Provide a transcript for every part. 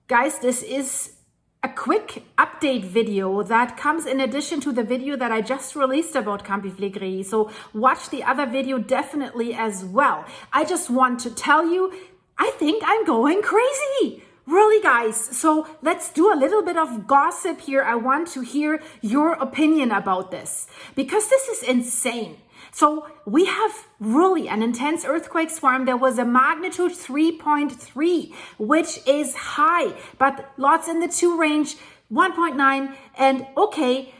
Guys, this is a quick update video that comes in addition to the video that I just released about Campi Flegrei. So watch the other video definitely as well. I just want to tell you, I think I'm going crazy. Really, guys. So let's do a little bit of gossip here. I want to hear your opinion about this because this is insane. So we have really an intense earthquake swarm. There was a magnitude 3.3, which is high, but lots in the 2 range, 1.9. And okay,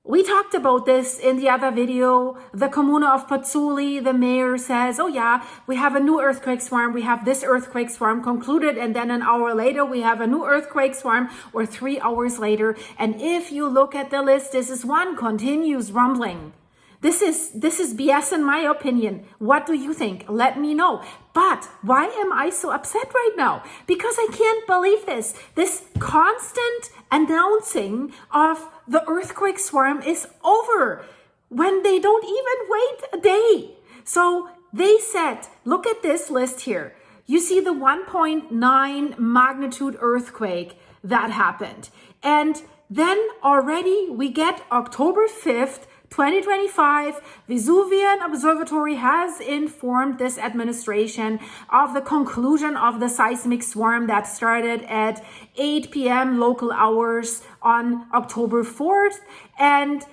we talked about this in the other video. The Comuna of Pozzuoli, the mayor says, oh yeah, we have a new earthquake swarm. We have this earthquake swarm concluded. And then an hour later, we have a new earthquake swarm, or 3 hours later. And if you look at the list, this is one continuous rumbling. This is BS in my opinion. What do you think? Let me know. But why am I so upset right now? Because I can't believe this. This constant announcing of the earthquake swarm is over when they don't even wait a day. So they said, look at this list here. You see the 1.9 magnitude earthquake that happened. And then already we get October 5th, 2025, Vesuvian Observatory has informed this administration of the conclusion of the seismic swarm that started at 8 p.m. local hours on October 4th. And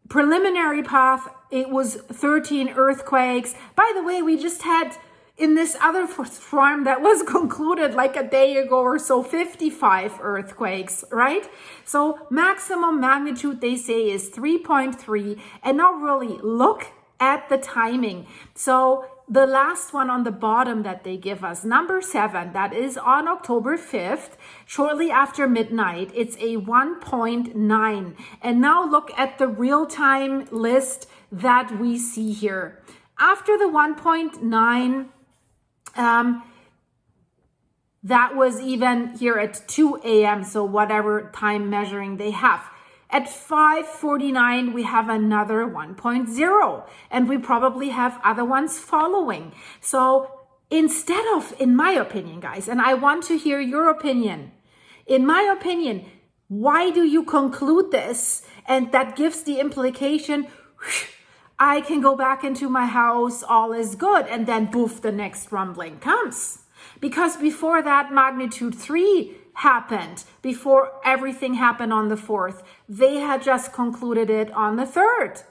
preliminary path, it was 13 earthquakes. By the way, we just had in this other swarm that was concluded like a day ago or so, 55 earthquakes, right? So maximum magnitude, they say, is 3.3. And now really look at the timing. So the last one on the bottom that they give us, number 7, that is on October 5th, shortly after midnight, it's a 1.9. And now look at the real-time list that we see here. After the 1.9, that was even here at 2 a.m. So whatever time measuring they have. At 5:49, we have another 1.0, and we probably have other ones following. So instead of, in my opinion, guys, and I want to hear your opinion, in my opinion, why do you conclude this? And that gives the implication, I can go back into my house, all is good. And then poof, the next rumbling comes. Because before that magnitude 3 happened, before everything happened on the 4th, they had just concluded it on the 3rd.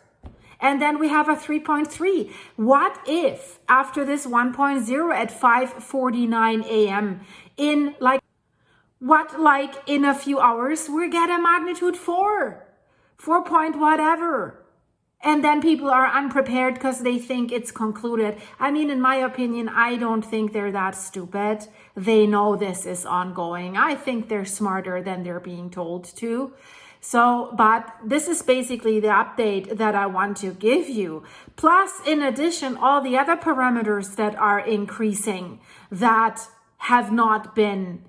And then we have a 3.3. What if after this 1.0 at 5:49 a.m. in like in a few hours, we get a magnitude 4 point whatever. And then people are unprepared because they think it's concluded. I mean, in my opinion, I don't think they're that stupid. They know this is ongoing. I think they're smarter than they're being told to. So, but this is basically the update that I want to give you. Plus, in addition, all the other parameters that are increasing that have not been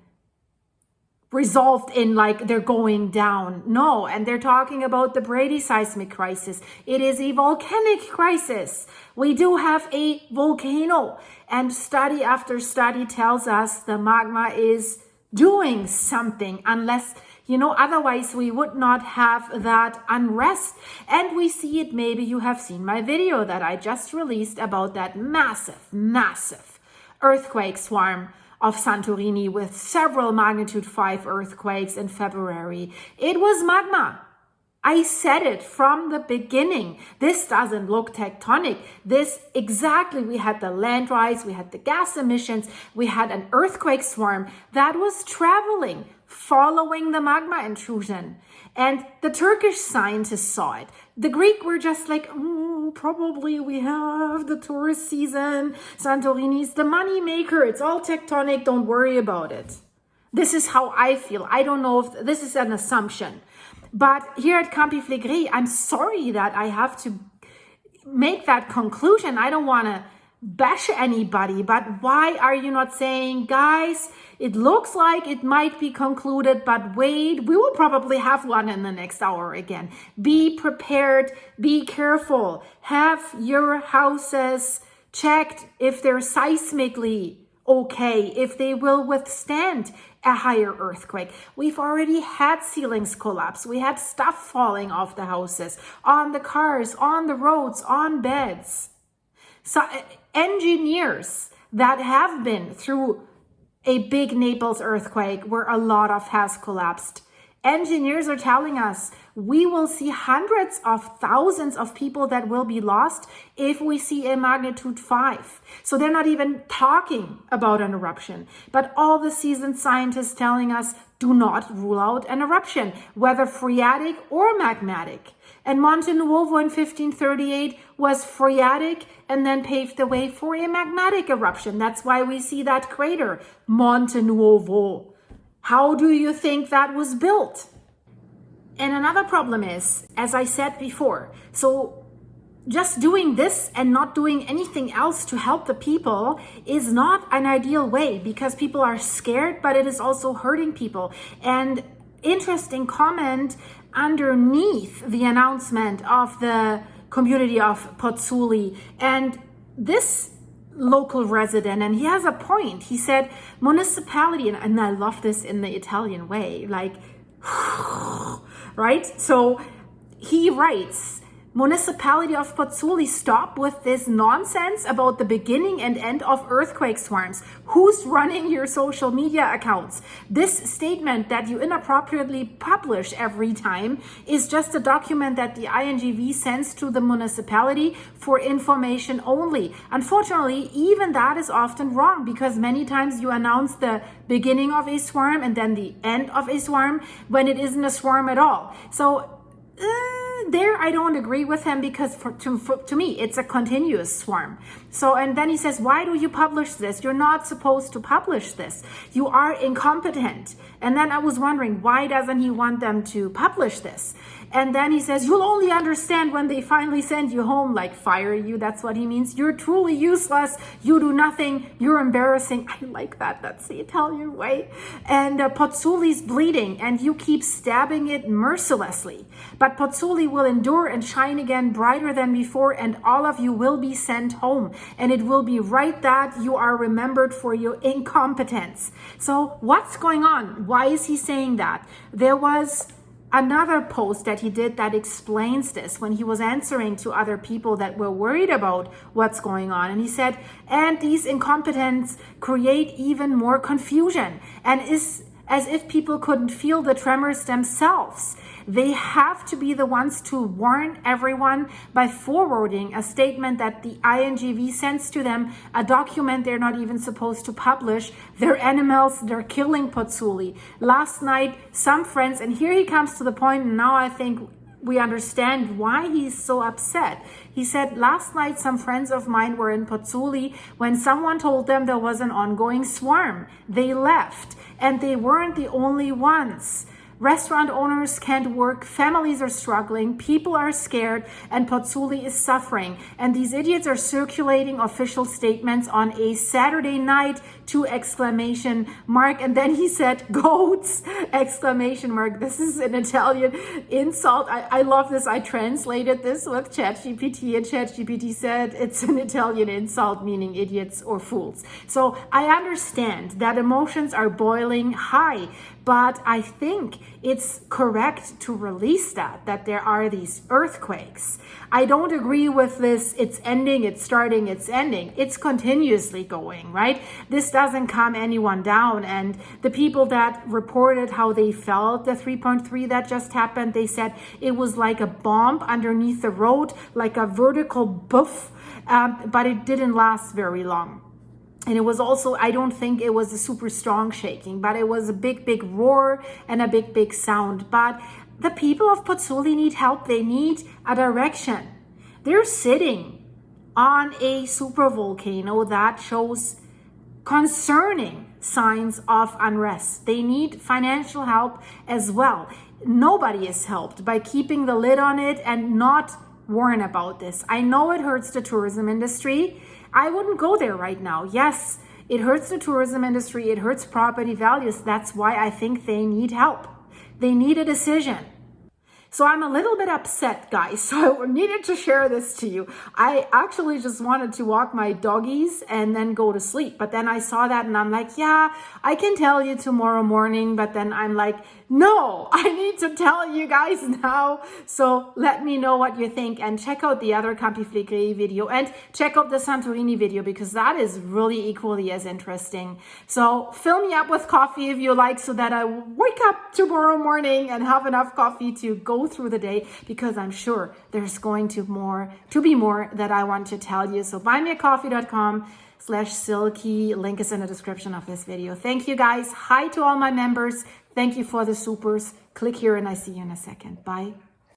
resolved in like they're going down. No, and they're talking about the Brady seismic crisis. It is a volcanic crisis. We do have a volcano, and study after study tells us the magma is doing something, unless, otherwise we would not have that unrest. And we see it, maybe you have seen my video that I just released about that massive earthquake swarm of Santorini with several magnitude 5 earthquakes in February. It was magma. I said it from the beginning. This doesn't look tectonic. We had the land rise, we had the gas emissions, we had an earthquake swarm that was traveling, following the magma intrusion. And the Turkish scientists saw it. The Greek were just like, probably we have the tourist season. Santorini's the money maker. It's all tectonic. Don't worry about it. This is how I feel. I don't know if this is an assumption. But here at Campi Flegrei, I'm sorry that I have to make that conclusion. I don't want to bash anybody, but why are you not saying, guys, it looks like it might be concluded, but wait, we will probably have one in the next hour again. Be prepared, be careful, have your houses checked if they're seismically okay, if they will withstand a higher earthquake. We've already had ceilings collapse. We had stuff falling off the houses, on the cars, on the roads, on beds. So engineers that have been through a big Naples earthquake where a lot of has collapsed, engineers are telling us we will see hundreds of thousands of people that will be lost if we see a magnitude 5. So they're not even talking about an eruption. But all the seasoned scientists telling us do not rule out an eruption, whether phreatic or magmatic. And Monte Nuovo in 1538 was phreatic and then paved the way for a magmatic eruption. That's why we see that crater, Monte Nuovo. How do you think that was built? And another problem is, as I said before, so just doing this and not doing anything else to help the people is not an ideal way, because people are scared, but it is also hurting people. And interesting comment underneath the announcement of the community of Pozzuoli, and this local resident, and he has a point. He said municipality, and I love this in the Italian way, like right? So he writes, municipality of Pozzuoli, stop with this nonsense about the beginning and end of earthquake swarms. Who's running your social media accounts? This statement that you inappropriately publish every time is just a document that the INGV sends to the municipality for information only. Unfortunately, even that is often wrong, because many times you announce the beginning of a swarm and then the end of a swarm when it isn't a swarm at all. So there I don't agree with him, because to me it's a continuous swarm. So, and then he says, why do you publish this? You're not supposed to publish this. You are incompetent. And then I was wondering, why doesn't he want them to publish this? And then he says, you'll only understand when they finally send you home, like fire you. That's what he means. You're truly useless. You do nothing. You're embarrassing. I like that. That's the Italian way. And Pozzuoli's bleeding, and you keep stabbing it mercilessly. But Pozzuoli will endure and shine again brighter than before, and all of you will be sent home. And it will be right that you are remembered for your incompetence. So what's going on? Why is he saying that? There was another post that he did that explains this when he was answering to other people that were worried about what's going on. And he said, and these incompetents create even more confusion, and is as if people couldn't feel the tremors themselves. They have to be the ones to warn everyone by forwarding a statement that the INGV sends to them, a document they're not even supposed to publish. They're animals, they're killing Pozzuoli. Last night, some friends, and here he comes to the point, and now I think we understand why he's so upset. He said, last night some friends of mine were in Pozzuoli when someone told them there was an ongoing swarm. They left, and they weren't the only ones. Restaurant owners can't work, families are struggling, people are scared, and Pozzuoli is suffering. And these idiots are circulating official statements on a Saturday night to exclamation mark. And then he said, goats, exclamation mark. This is an Italian insult. I love this. I translated this with ChatGPT, and ChatGPT said it's an Italian insult, meaning idiots or fools. So I understand that emotions are boiling high, but I think it's correct to release that there are these earthquakes. I don't agree with this, it's ending, it's starting, it's ending. It's continuously going, right? This doesn't calm anyone down. And the people that reported how they felt the 3.3 that just happened, they said it was like a bomb underneath the road, like a vertical boof, but it didn't last very long. And it was also, I don't think it was a super strong shaking, but it was a big, big roar and a big, big sound. But the people of Pozzuoli need help. They need a direction. They're sitting on a super volcano that shows concerning signs of unrest. They need financial help as well. Nobody is helped by keeping the lid on it and not warn about this. I know it hurts the tourism industry. I wouldn't go there right now. Yes, it hurts the tourism industry. It hurts property values. That's why I think they need help. They need a decision. So I'm a little bit upset, guys. So I needed to share this to you. I actually just wanted to walk my doggies and then go to sleep. But then I saw that and I'm like, yeah, I can tell you tomorrow morning. But then I'm like, no, I need to tell you guys now. So let me know what you think and check out the other Campi Flegrei video and check out the Santorini video because that is really equally as interesting. So fill me up with coffee if you like so that I wake up tomorrow morning and have enough coffee to go through the day because I'm sure there's going to be more that I want to tell you. So buymeacoffee.com/silky. Link is in the description of this video. Thank you guys. Hi to all my members. Thank you for the supers. Click here and I see you in a second. Bye.